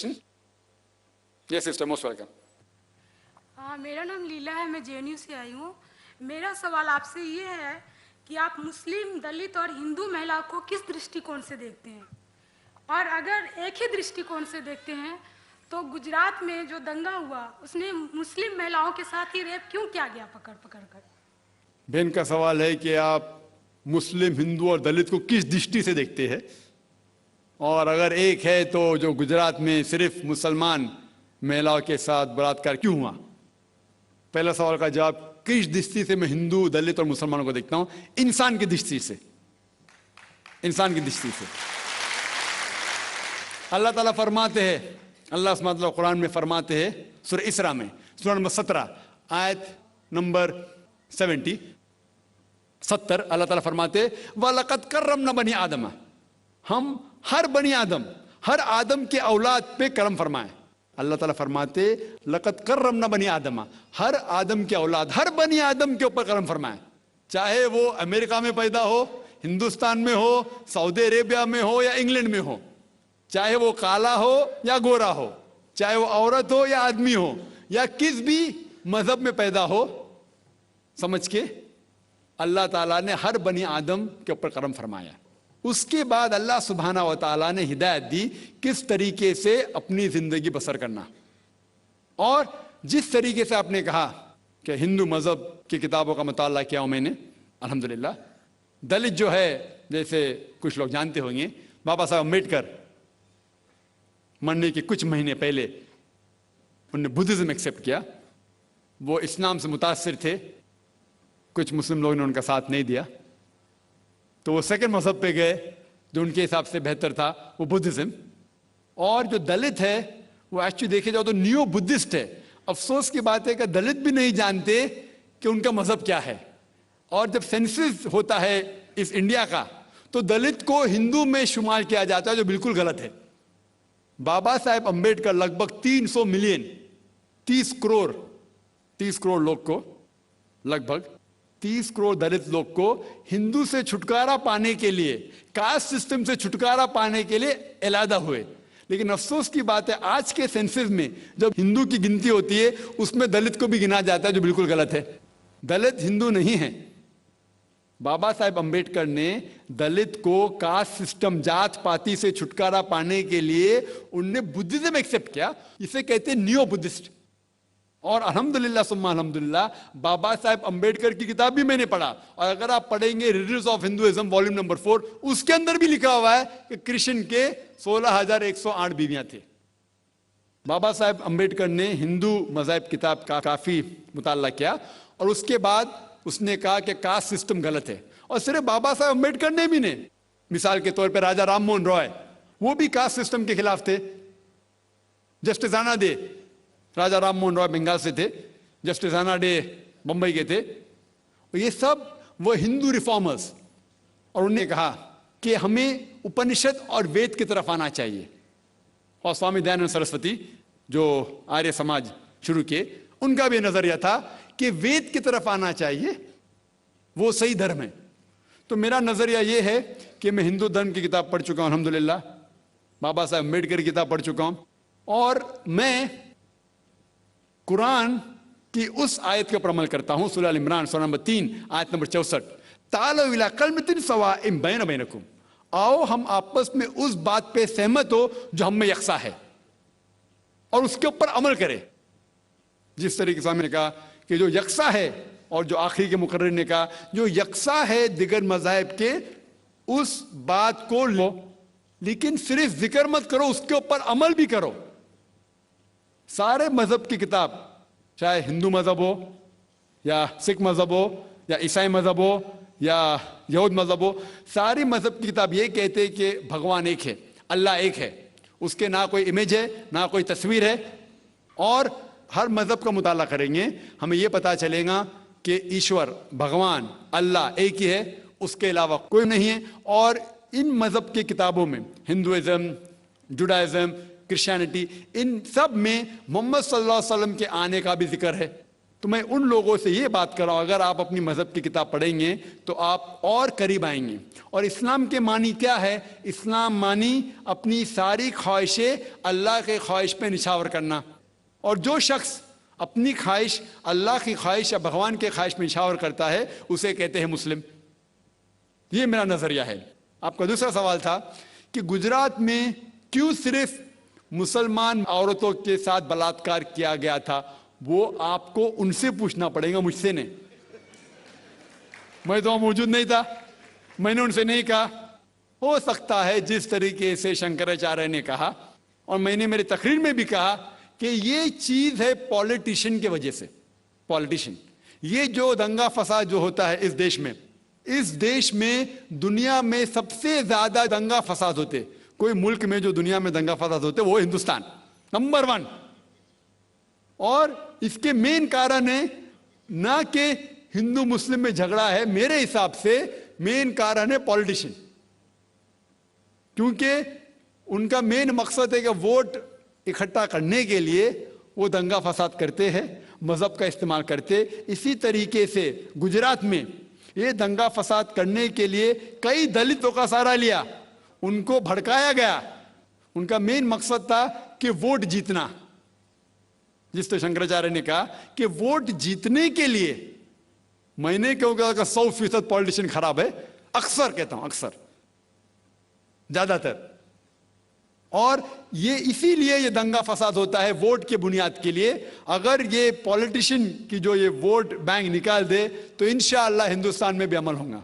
Yes sister, most welcome. हाँ, मेरा नाम लीला है, मैं जेएनयू से आई हूँ। मेरा सवाल आपसे ये है कि आप मुस्लिम, दलित और हिंदू महिला को किस दृष्टिकोण से देखते हैं? और अगर एक ही दृष्टिकोण से देखते हैं तो गुजरात में जो दंगा हुआ उसने मुस्लिम महिलाओं के साथ ही रेप क्यों किया गया पकड़ पकड़ कर? बहन का सवाल है कि आप मुस्लिम, हिंदू और दलित को किस दृष्टि से देखते हैं, और अगर एक है तो जो गुजरात में सिर्फ मुसलमान महिलाओं के साथ बलात्कार क्यों हुआ। पहला सवाल का जवाब, किस दृष्टि से मैं हिंदू, दलित और मुसलमानों को देखता हूं? इंसान की दृष्टि से, इंसान की दृष्टि से। अल्लाह ताला फरमाते हैं, अल्लाह सुब्हानहू व तआला कुरान में फरमाते हैं, सूरह इसरा में, सूरह नंबर 17 आयत नंबर 70, अल्लाह ताला फरमाते वलक़द कर्रमना बनी आदम, हम हर बनी आदम, हर आदम के औलाद पे करम फरमाए। अल्लाह ताला फरमाते लक़द कर्रमना बनी आदम, हर आदम के औलाद, हर बनी आदम के ऊपर करम फरमाए। चाहे वो अमेरिका में पैदा हो, हिंदुस्तान में हो, सऊदी अरेबिया में हो या इंग्लैंड में हो, चाहे वो काला हो या गोरा हो, चाहे वो औरत हो या आदमी हो, या किस भी मजहब में पैदा हो, समझ के अल्लाह ताला ने हर बनी आदम के ऊपर करम फरमाया। उसके बाद अल्लाह सुब्हाना व तआला ने हिदायत दी किस तरीके से अपनी जिंदगी बसर करना। और जिस तरीके से आपने कहा कि हिंदू मजहब की किताबों का मुताला किया हूं मैंने, अल्हम्दुलिल्लाह। दलित जो है, जैसे कुछ लोग जानते होंगे, बाबा साहब अम्बेडकर मरने के कुछ महीने पहले उन्होंने बुद्धिज्म एक्सेप्ट किया। वो इस्लाम से मुतासिर थे, कुछ मुस्लिम लोगों ने उनका साथ नहीं दिया, तो वो सेकंड मजहब पे गए जो उनके हिसाब से बेहतर था, वो बुद्धिज्म। और जो दलित है वो एक्चुअली देखे जाओ तो न्यू बुद्धिस्ट है। अफसोस की बात है कि दलित भी नहीं जानते कि उनका मजहब क्या है। और जब सेंसस होता है इस इंडिया का, तो दलित को हिंदू में शुमार किया जाता है, जो बिल्कुल गलत है। बाबा साहेब अम्बेडकर लगभग 300 मिलियन, 30 करोड़ लोग को, लगभग 30 करोड़ दलित लोग को हिंदू से छुटकारा पाने के लिए, कास्ट सिस्टम से छुटकारा पाने के लिए इलादा हुए। लेकिन अफसोस की बात है, आज के सेंसस में जब हिंदू की गिनती होती है उसमें दलित को भी गिना जाता है, जो बिल्कुल गलत है। दलित हिंदू नहीं है। बाबा साहेब अम्बेडकर ने दलित को कास्ट सिस्टम, जात पाती से छुटकारा पाने के लिए उनने बुद्धिज्म एक्सेप्ट किया। इसे कहते हैं न्यू बुद्धिस्ट। और अल्हम्दुलिल्लाह सुम्मा अल्हम्दुलिल्लाह, बाबा साहेब अम्बेडकर की किताब भी मैंने पढ़ा, और अगर आप पढ़ेंगे religions of Hinduism volume number 4, उसके अंदर भी लिखा हुआ है कि कृष्ण के 16,108 बीवियां थे। बाबा साहेब अम्बेडकर ने हिंदू मजहब किताब का काफी मुताला किया, और उसके बाद उसने कहा कि कास्ट सिस्टम गलत है। और सिर्फ बाबा साहेब अम्बेडकर ने भी नहीं, मिसाल के तौर पर राजा राम मोहन रॉय, वो भी कास्ट सिस्टम के खिलाफ थे। जस्टिस आना डे, राजा राम मोहन रॉय बंगाल से थे, जस्टिस आना डे बंबई के थे। ये सब वो हिंदू रिफॉर्मर्स, और उन्होंने कहा कि हमें उपनिषद और वेद की तरफ आना चाहिए। और स्वामी दयानंद सरस्वती जो आर्य समाज शुरू किए, उनका भी नजरिया था कि वेद की तरफ आना चाहिए, वो सही धर्म है। तो मेरा नजरिया ये है कि मैं हिंदू धर्म की किताब पढ़ चुका हूं अल्हम्दुलिल्लाह, बाबा साहब अम्बेडकर की किताब पढ़ चुका हूं, और मैं कुरान की उस आयत के ऊपर अमल करता हूं, सूरह अल इमरान सूरह नंबर 3 आयत नंबर 64, तालो इला कलमतिन सवाइम बैन बैनकुम, आओ हम आपस में उस बात पे सहमत हो जो हम में यकसा है, और उसके ऊपर अमल करें। जिस तरीके से हमने कहा कि जो यकसा है, और जो आखिरी के मुकर्रर ने कहा जो यकसा है दिगर मज़ाहिब के, उस बात को लो, लेकिन सिर्फ जिक्र मत करो, उसके ऊपर अमल भी करो। सारे मजहब की किताब, चाहे हिंदू मजहब हो या सिख मजहब हो या ईसाई मजहब हो या यहूद मजहब हो, सारी मजहब की किताब ये कहते हैं कि भगवान एक है, अल्लाह एक है, उसके ना कोई इमेज है ना कोई तस्वीर है। और हर मजहब का मुताला करेंगे हमें यह पता चलेगा कि ईश्वर, भगवान, अल्लाह एक ही है, उसके अलावा कोई नहीं है। और इन मजहब की किताबों में हिंदुइज्म, जुडाइज्म, क्रिश्चियनिटी, इन सब में मोहम्मद सल्लल्लाहु अलैहि वसल्लम के आने का भी जिक्र है। तो मैं उन लोगों से ये बात कर रहा हूं, अगर आप अपनी मजहब की किताब पढ़ेंगे तो आप और करीब आएंगे। और इस्लाम के मानी क्या है? इस्लाम मानी अपनी सारी ख्वाहिशें अल्लाह के ख्वाहिश पे निछावर करना। और जो शख्स अपनी ख्वाहिश अल्लाह की ख्वाहिश या भगवान के ख्वाहिश में निछावर करता है उसे कहते हैं मुस्लिम। ये मेरा नजरिया है। आपका दूसरा सवाल था कि गुजरात में क्यों सिर्फ मुसलमान औरतों के साथ बलात्कार किया गया था, वो आपको उनसे पूछना पड़ेगा, मुझसे नहीं। मैं तो वहां मौजूद नहीं था, मैंने उनसे नहीं कहा। हो सकता है जिस तरीके से शंकराचार्य ने कहा, और मैंने मेरी तकरीर में भी कहा कि ये चीज है पॉलिटिशियन की वजह से। पॉलिटिशियन, ये जो दंगा फसाद जो होता है इस देश में दुनिया में सबसे ज्यादा दंगा फसाद होते, कोई मुल्क में जो दुनिया में दंगा फसाद होते वो हिंदुस्तान नंबर 1। और इसके मेन कारण है ना कि हिंदू मुस्लिम में झगड़ा है, मेरे हिसाब से मेन कारण है पॉलिटिशियन। क्योंकि उनका मेन मकसद है कि वोट इकट्ठा करने के लिए वो दंगा फसाद करते हैं, मजहब का इस्तेमाल करते। इसी तरीके से गुजरात में ये दंगा फसाद करने के लिए कई दलितों का सहारा लिया, उनको भड़काया गया। उनका मेन मकसद था कि वोट जीतना। जिस तो शंकराचार्य ने कहा कि वोट जीतने के लिए, मैंने क्यों कहा कि 100% पॉलिटिशियन खराब है, अक्सर कहता हूं, अक्सर, ज्यादातर। और ये इसीलिए ये दंगा फसाद होता है वोट के बुनियाद के लिए। अगर ये पॉलिटिशियन की जो ये वोट बैंक निकाल दे तो इंशाअल्लाह हिंदुस्तान में भी अमल होगा।